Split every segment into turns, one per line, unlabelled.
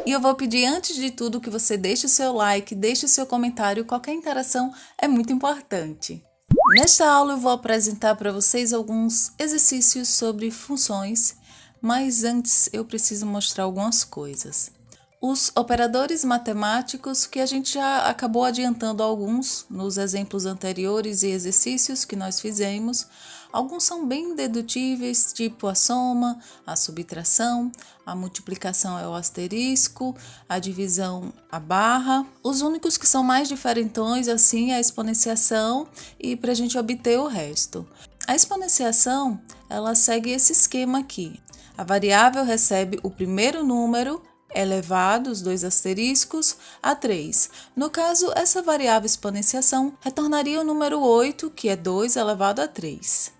E eu vou pedir antes de tudo que você deixe o seu like, deixe o seu comentário, qualquer interação é muito importante. Nesta aula eu vou apresentar para vocês alguns exercícios sobre funções, mas antes eu preciso mostrar algumas coisas. Os operadores matemáticos, que a gente já acabou adiantando alguns nos exemplos anteriores e exercícios que nós fizemos. Alguns são bem dedutíveis, tipo a soma, a subtração, a multiplicação é o asterisco, a divisão a barra. Os únicos que são mais diferentões assim é a exponenciação e para a gente obter o resto. A exponenciação, ela segue esse esquema aqui. A variável recebe o primeiro número elevado, os dois asteriscos, a 3. No caso, essa variável exponenciação retornaria o número 8, que é 2 elevado a 3.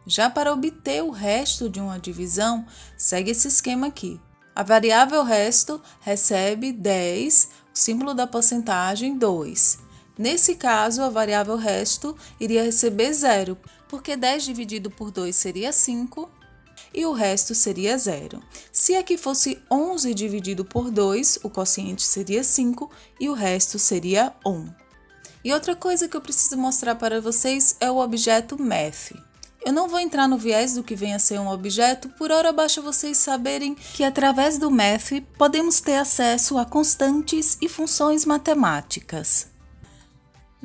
Já para obter o resto de uma divisão, segue esse esquema aqui. A variável resto recebe 10, o símbolo da porcentagem 2. Nesse caso, a variável resto iria receber 0, porque 10 dividido por 2 seria 5, e o resto seria 0. Se aqui fosse 11 dividido por 2, o quociente seria 5 e o resto seria 1. E outra coisa que eu preciso mostrar para vocês é o objeto math. Eu não vou entrar no viés do que vem a ser um objeto, por hora basta vocês saberem que através do math podemos ter acesso a constantes e funções matemáticas.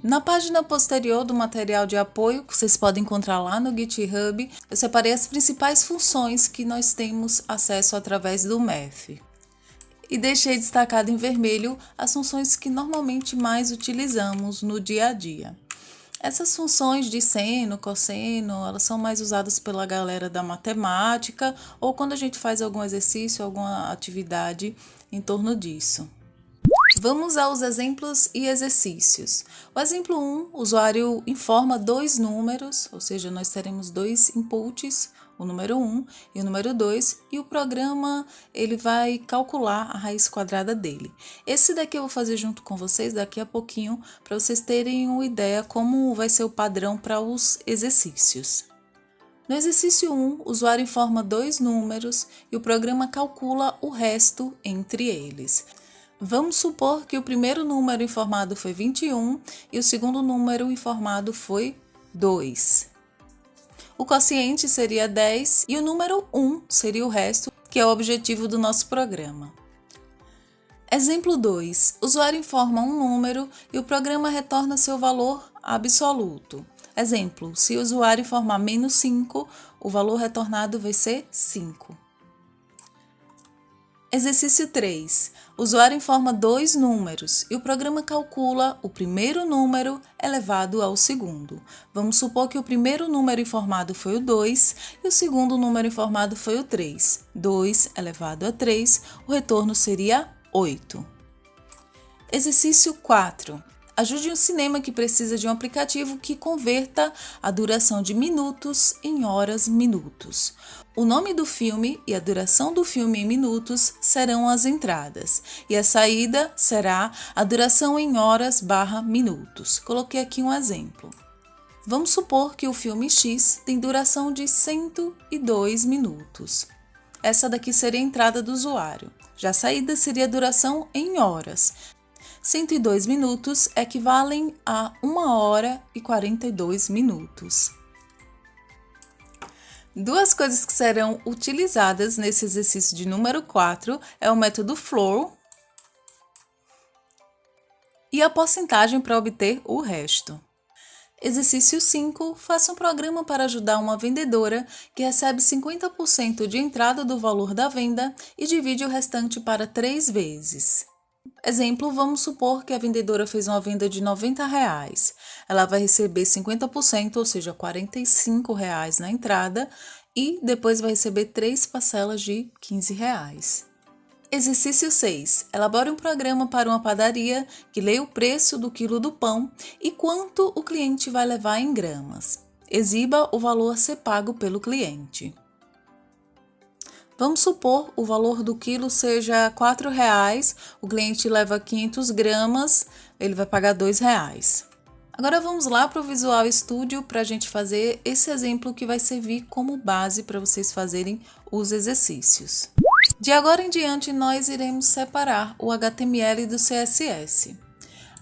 Na página posterior do material de apoio, que vocês podem encontrar lá no GitHub, eu separei as principais funções que nós temos acesso através do math. E deixei destacado em vermelho as funções que normalmente mais utilizamos no dia a dia. Essas funções de seno, cosseno, elas são mais usadas pela galera da matemática ou quando a gente faz algum exercício, alguma atividade em torno disso. Vamos aos exemplos e exercícios. O exemplo 1, o usuário informa dois números, ou seja, nós teremos dois inputs, o número 1 e o número 2, e o programa ele vai calcular a raiz quadrada dele. Esse daqui eu vou fazer junto com vocês daqui a pouquinho, para vocês terem uma ideia como vai ser o padrão para os exercícios. No exercício 1, o usuário informa dois números e o programa calcula o resto entre eles. Vamos supor que o primeiro número informado foi 21 e o segundo número informado foi 2. O quociente seria 10 e o número 1 seria o resto, que é o objetivo do nosso programa. Exemplo 2. O usuário informa um número e o programa retorna seu valor absoluto. Exemplo, se o usuário informar menos 5, o valor retornado vai ser 5. Exercício 3. O usuário informa dois números e o programa calcula o primeiro número elevado ao segundo. Vamos supor que o primeiro número informado foi o 2 e o segundo número informado foi o 3. 2 elevado a 3, o retorno seria 8. Exercício 4. Ajude um cinema que precisa de um aplicativo que converta a duração de minutos em horas-minutos. O nome do filme e a duração do filme em minutos serão as entradas, e a saída será a duração em horas/minutos. Coloquei aqui um exemplo. Vamos supor que o filme X tem duração de 102 minutos. Essa daqui seria a entrada do usuário. Já a saída seria a duração em horas. 102 minutos equivalem a 1 hora e 42 minutos. Duas coisas que serão utilizadas nesse exercício de número 4 é o método floor e a porcentagem para obter o resto. Exercício 5. Faça um programa para ajudar uma vendedora que recebe 50% de entrada do valor da venda e divide o restante para 3 vezes. Exemplo, vamos supor que a vendedora fez uma venda de R$90. Ela vai receber 50%, ou seja, R$45 na entrada, e depois vai receber 3 parcelas de R$15. Exercício 6. Elabore um programa para uma padaria que leia o preço do quilo do pão e quanto o cliente vai levar em gramas. Exiba o valor a ser pago pelo cliente. Vamos supor o valor do quilo seja R$4, o cliente leva 500 gramas, ele vai pagar R$2. Agora vamos lá para o Visual Studio para a gente fazer esse exemplo que vai servir como base para vocês fazerem os exercícios. De agora em diante, nós iremos separar o HTML do CSS.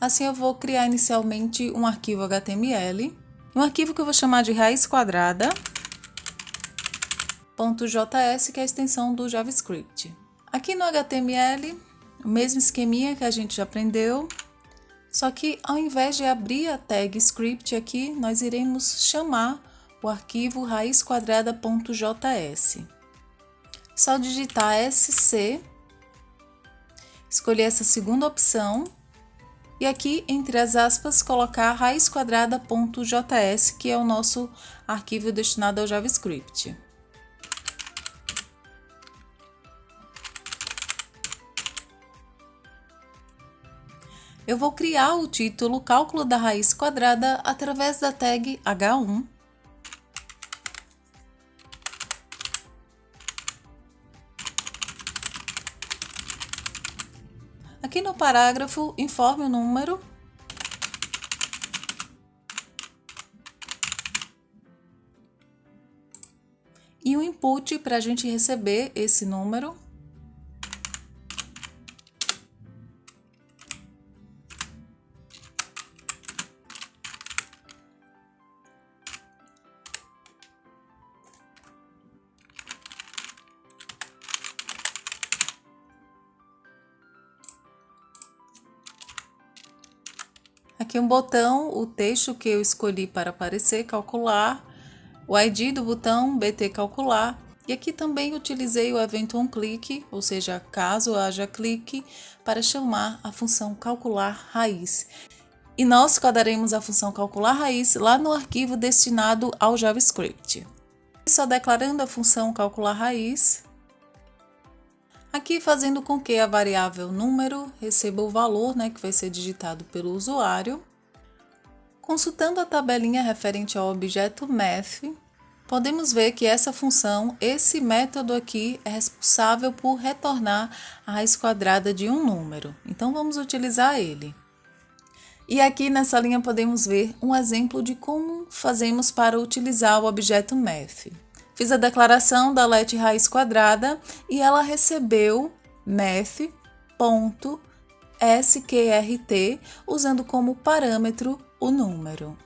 Assim, eu vou criar inicialmente um arquivo HTML, um arquivo que eu vou chamar de raiz quadrada .js, que é a extensão do JavaScript. Aqui no HTML, o mesmo esqueminha que a gente já aprendeu, só que ao invés de abrir a tag script aqui, nós iremos chamar o arquivo raiz quadrada.js. Só digitar SC, escolher essa segunda opção e aqui, entre as aspas, colocar raiz quadrada.js, que é o nosso arquivo destinado ao JavaScript. Eu vou criar o título Cálculo da raiz quadrada através da tag H1. Aqui no parágrafo, informe o número. E um input para a gente receber esse número. Aqui um botão, o texto que eu escolhi para aparecer, calcular, o ID do botão BT calcular, e aqui também utilizei o evento onClick, ou seja, caso haja clique, para chamar a função calcular raiz. E nós codaremos a função calcular raiz lá no arquivo destinado ao JavaScript. Só declarando a função calcular raiz, aqui fazendo com que a variável número receba o valor, que vai ser digitado pelo usuário. Consultando a tabelinha referente ao objeto math, podemos ver que essa função, esse método aqui, é responsável por retornar a raiz quadrada de um número. Então, vamos utilizar ele. E aqui nessa linha podemos ver um exemplo de como fazemos para utilizar o objeto math. Fiz a declaração da let raiz quadrada e ela recebeu math.sqrt usando como parâmetro o número.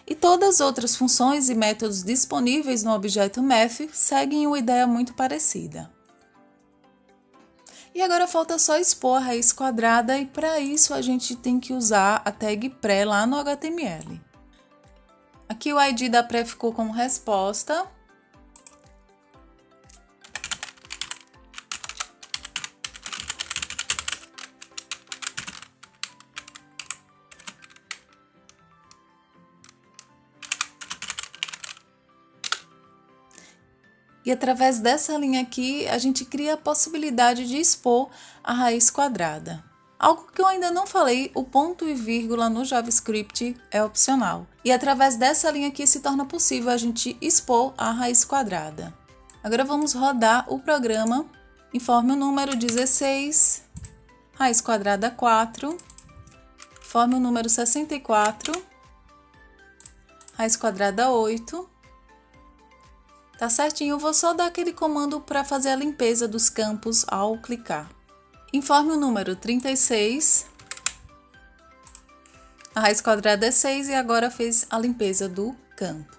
E todas as outras funções e métodos disponíveis no objeto math seguem uma ideia muito parecida. E agora falta só expor a raiz quadrada e para isso a gente tem que usar a tag pré lá no HTML. Aqui o ID da pré ficou como resposta. E através dessa linha aqui, a gente cria a possibilidade de expor a raiz quadrada. Algo que eu ainda não falei, o ponto e vírgula no JavaScript é opcional. E através dessa linha aqui se torna possível a gente expor a raiz quadrada. Agora vamos rodar o programa. Informe o número 16, raiz quadrada 4, informe o número 64, raiz quadrada 8. Tá certinho, eu vou só dar aquele comando para fazer a limpeza dos campos ao clicar. Informe o número 36, a raiz quadrada é 6 e agora fez a limpeza do campo.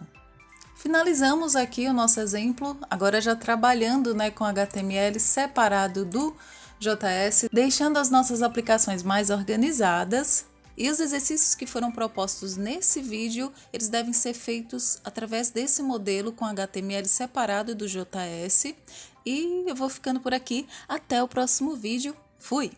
Finalizamos aqui o nosso exemplo, agora já trabalhando com HTML separado do JS, deixando as nossas aplicações mais organizadas. E os exercícios que foram propostos nesse vídeo, eles devem ser feitos através desse modelo com HTML separado do JS. E eu vou ficando por aqui. Até o próximo vídeo. Fui!